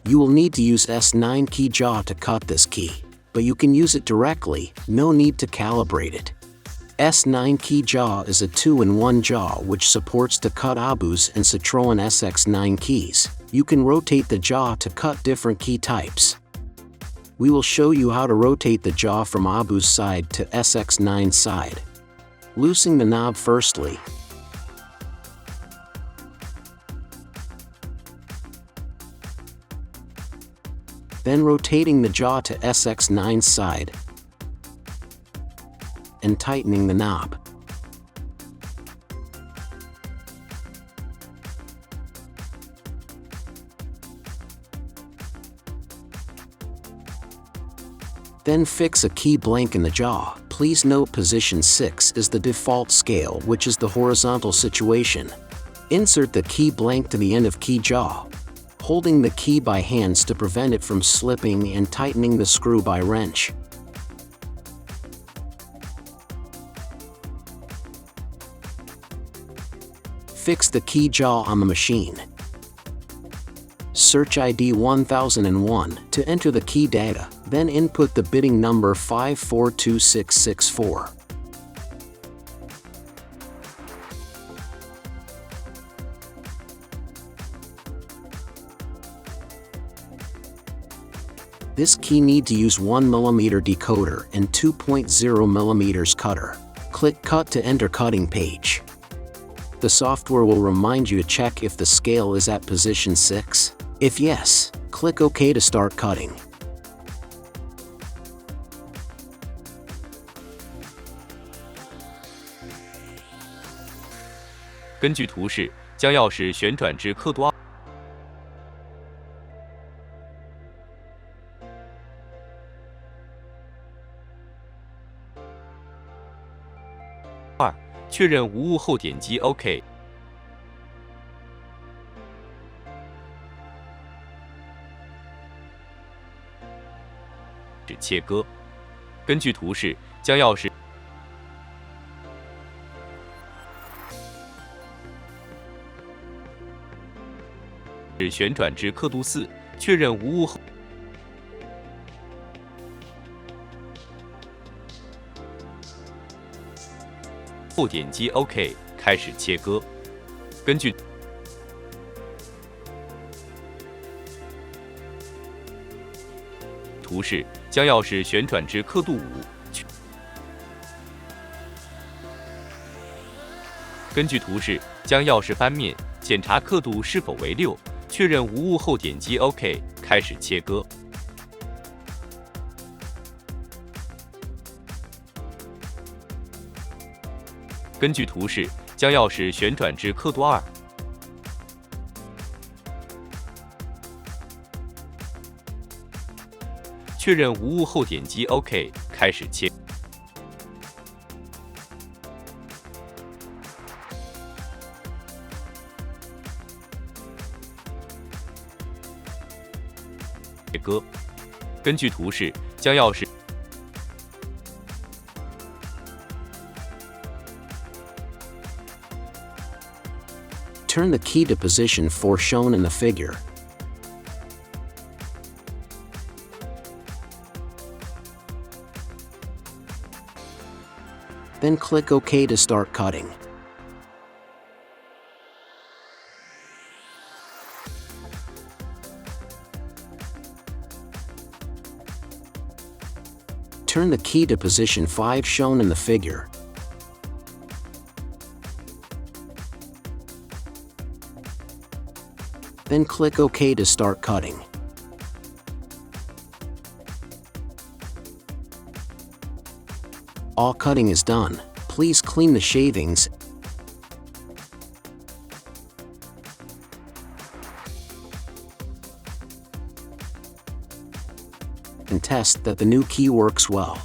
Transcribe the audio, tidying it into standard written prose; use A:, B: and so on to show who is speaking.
A: You will need to use S9 key jaw to cut this key, but you can use it directly, no need to calibrate it. S9 key jaw is a 2-in-1 jaw which supports to cut Abus and Citroën SX9 keys. You can rotate the jaw to cut different key types. We will show you how to rotate the jaw from Abus side to SX9 side. Loosen the knob firstly. Then rotating the jaw to SX9 side and tightening the knob. Then fix a key blank in the jaw. Please note position 6 is the default scale, which is the horizontal situation. Insert the key blank to the end of key jaw, holding the key by hands to prevent it from slipping and tightening the screw by wrench. Fix the key jaw on the machine. Search ID 1001 to enter the key data, then input the bitting number 542664. This key need to use 1mm decoder and 2.0mm cutter. Click Cut to enter cutting page. The software will remind you to check if the scale is at position 6. If yes, click OK to start cutting.
B: 根据图示，将钥匙旋转至刻度2。 确认无误后点击 OK。切割。根据图示，将钥匙旋转至刻度4，确认无误后点击 OK， 开始切割。根据图示，将钥匙旋转至刻度5。根据图示，将钥匙翻面，检查刻度是否为6，确认无误后点击 OK， 开始切割。 根据图示，将钥匙旋转至刻度2。确认无误后点击 OK， 开始切。切割。根据图示，将钥匙
A: Turn the key to position 4 shown in the figure. Then click OK to start cutting. Turn the key to position 5 shown in the figure. Then click OK to start cutting. All cutting is done. Please clean the shavings and test that the new key works well.